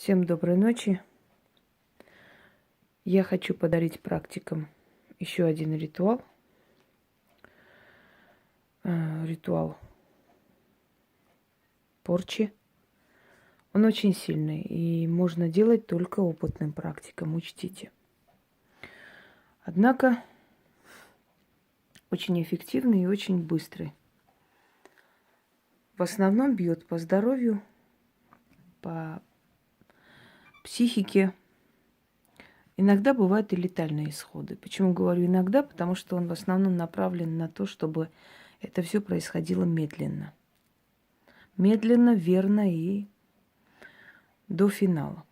Всем доброй ночи. Я хочу подарить практикам еще один ритуал. Ритуал порчи. Он очень сильный и можно делать только опытным практикам, учтите. Однако очень эффективный и очень быстрый. В основном бьет по здоровью, по психике. Иногда бывают и летальные исходы. Почему говорю иногда? Потому что он в основном направлен на то, чтобы это все происходило медленно. Медленно, верно и до финала.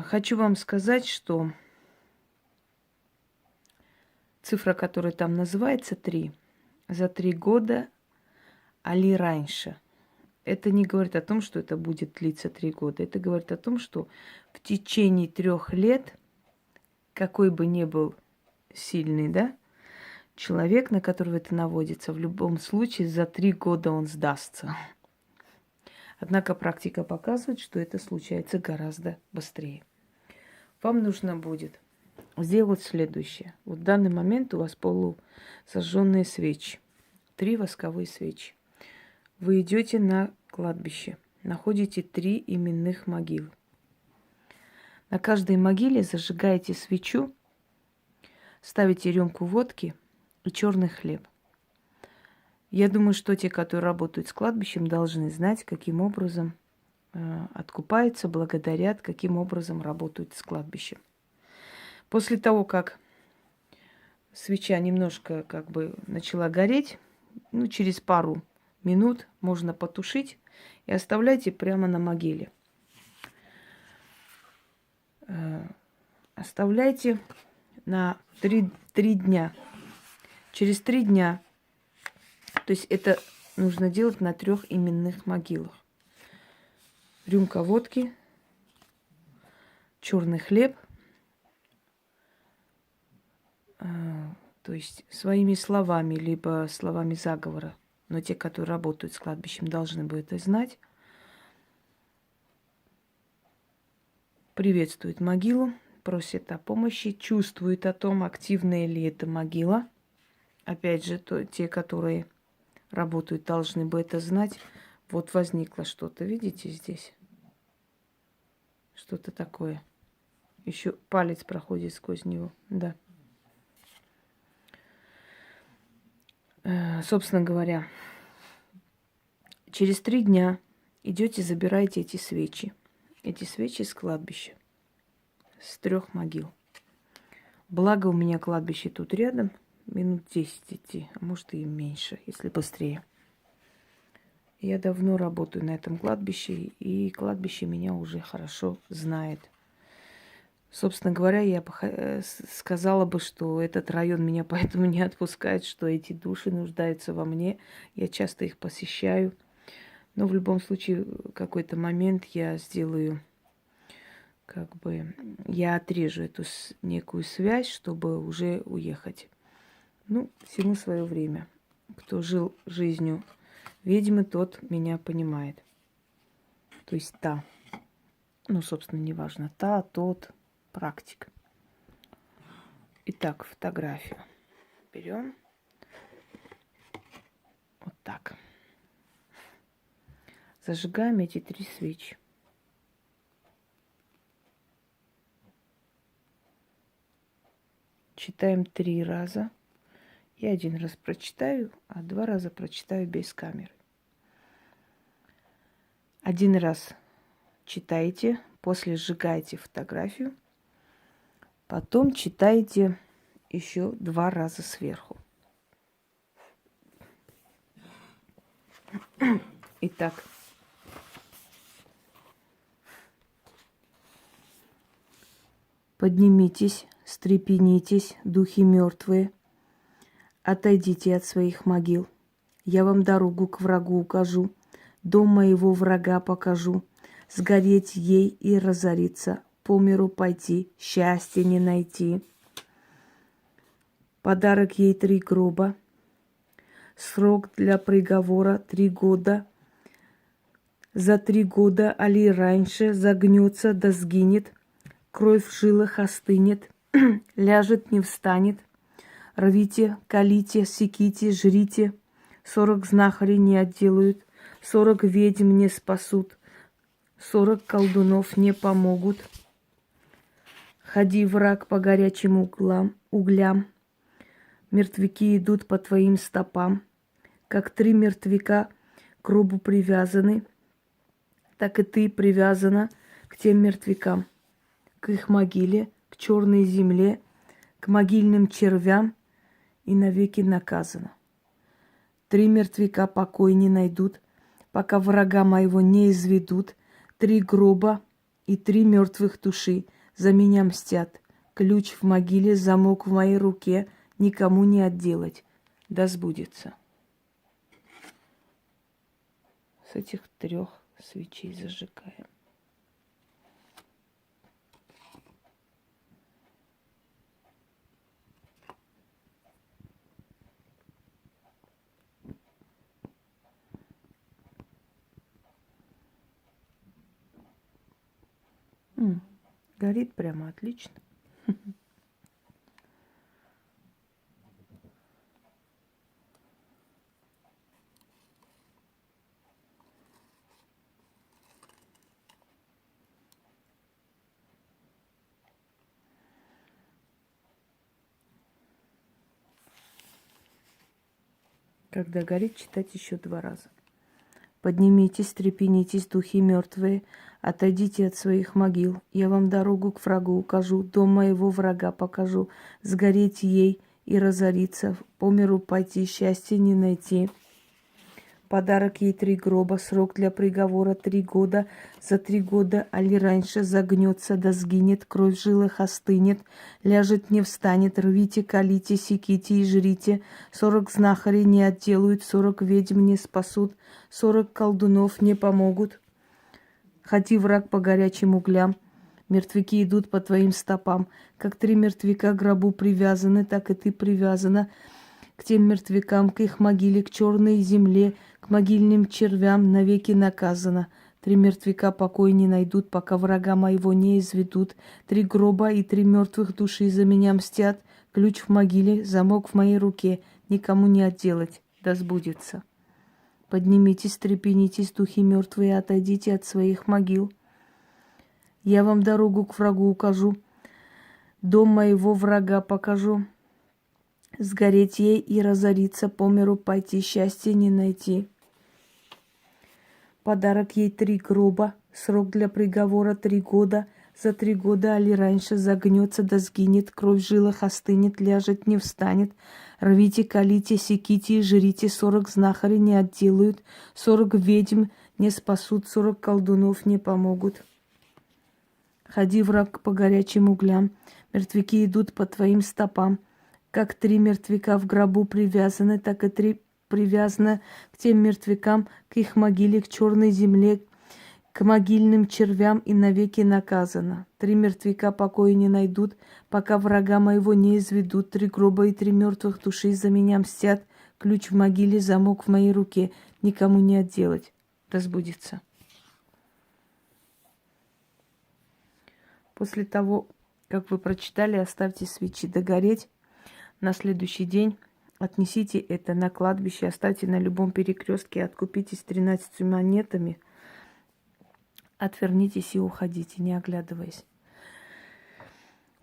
Хочу вам сказать, что цифра, которая там называется, 3, за 3 года, али раньше. Это не говорит о том, что это будет длиться 3 года. Это говорит о том, что в течение 3 лет, какой бы ни был сильный, да, человек, на которого это наводится, в любом случае за 3 года он сдастся. Однако практика показывает, что это случается гораздо быстрее. Вам нужно будет сделать следующее. Вот в данный момент у вас полусожженные свечи. 3 восковые свечи. Вы идете на кладбище, находите 3 именных могилы. На каждой могиле зажигаете свечу, ставите рюмку водки и черный хлеб. Я думаю, что те, которые работают с кладбищем, должны знать, каким образом откупаются, благодарят, каким образом работают с кладбищем. После того, как свеча немножко начала гореть, через пару минут можно потушить и оставляйте прямо на могиле. Оставляйте на 3 дня. Через 3 дня, то есть это нужно делать на 3 именных могилах. Рюмка водки, черный хлеб, то есть своими словами, либо словами заговора, но те, которые работают с кладбищем, должны бы это знать. Приветствует могилу, просит о помощи, чувствует о том, активная ли эта могила. Опять же, те, которые работают, должны бы это знать. Вот возникло что-то, видите здесь? Что-то такое. Еще палец проходит сквозь него, да. Собственно говоря, через 3 дня идете, забираете эти свечи. Эти свечи с кладбища, с 3 могил. Благо у меня кладбище тут рядом, минут 10 идти, а может и меньше, если быстрее. Я давно работаю на этом кладбище, и кладбище меня уже хорошо знает. Собственно говоря, я сказала бы, что этот район меня поэтому не отпускает, что эти души нуждаются во мне. Я часто их посещаю. Но в любом случае, в какой-то момент я сделаю, я отрежу эту некую связь, чтобы уже уехать. Всему свое время. Кто жил жизнью ведьмы, тот меня понимает. То есть та. Собственно, неважно. Та, тот, практик. Итак, фотографию берем. Вот так. Зажигаем эти 3 свечи. Читаем 3 раза. Я 1 раз прочитаю, а 2 раза прочитаю без камеры. 1 раз читаете, после сжигаете фотографию, потом читаете еще 2 раза сверху. Итак, поднимитесь, встрепенитесь, духи мертвые, отойдите от своих могил. Я вам дорогу к врагу укажу, дом моего врага покажу. Сгореть ей и разориться, по миру пойти, счастья не найти. Подарок ей 3 гроба, срок для приговора 3 года. За 3 года, али раньше, загнется да сгинет, кровь в жилах остынет, ляжет, не встанет. Рвите, колите, секите, жрите, 40 знахарей не отделают, 40 ведьм не спасут, 40 колдунов не помогут. Ходи, враг, по горячим углям, мертвяки идут по твоим стопам, как 3 мертвяка к гробу привязаны, так и ты привязана к тем мертвякам, к их могиле, к черной земле, к могильным червям и навеки наказана. 3 мертвяка покой не найдут, пока врага моего не изведут. 3 гроба и 3 мертвых души за меня мстят. Ключ в могиле, замок в моей руке, никому не отделать. Да сбудется. С этих 3 свечей зажигаем. Горит прямо отлично. Когда горит, читать еще 2 раза. Поднимитесь, трепенитесь, духи мертвые, отойдите от своих могил. Я вам дорогу к врагу укажу, дом моего врага покажу. Сгореть ей и разориться, по миру пойти, счастья не найти. Подарок ей 3 гроба, срок для приговора 3 года. За 3 года, али раньше, загнется да сгинет, кровь в жилах остынет, ляжет, не встанет. Рвите, колите, секите и жрите. 40 знахарей не отделают, 40 ведьм не спасут, 40 колдунов не помогут. Ходи, враг, по горячим углям, мертвяки идут по твоим стопам. Как 3 мертвяка к гробу привязаны, так и ты привязана к тем мертвякам, к их могиле, к черной земле, к могильным червям навеки наказана. 3 мертвяка покой не найдут, пока врага моего не изведут. 3 гроба и 3 мертвых души за меня мстят. Ключ в могиле, замок в моей руке, никому не отделать, да сбудется. Поднимитесь, трепенитесь, духи мертвые, отойдите от своих могил. Я вам дорогу к врагу укажу, дом моего врага покажу. Сгореть ей и разориться, по миру пойти, счастья не найти. Подарок ей 3 гроба, срок для приговора 3 года. За 3 года, али раньше, загнется да сгинет, кровь в жилах остынет, ляжет, не встанет. Рвите, колите, секите и жрите, 40 знахарей не отделают, 40 ведьм не спасут, 40 колдунов не помогут. Ходи, враг, по горячим углям, мертвяки идут по твоим стопам. Как 3 мертвяка в гробу привязаны, так и 3 привязаны к тем мертвякам, к их могиле, к черной земле, к могильным червям и навеки наказано. 3 мертвяка покоя не найдут, пока врага моего не изведут. 3 гроба и 3 мертвых души за меня мстят. Ключ в могиле, замок в моей руке, никому не отделать. Разбудится. После того, как вы прочитали, оставьте свечи догореть. На следующий день отнесите это на кладбище, оставьте на любом перекрестке, откупитесь 13 монетами, отвернитесь и уходите, не оглядываясь.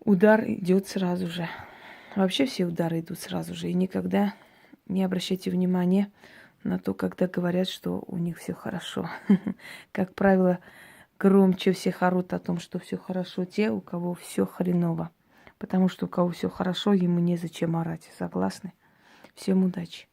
Удар идет сразу же. Вообще все удары идут сразу же. И никогда не обращайте внимания на то, когда говорят, что у них все хорошо. Как правило, громче всех орут о том, что все хорошо те, у кого все хреново. Потому что у кого все хорошо, ему незачем орать. Согласны? Всем удачи!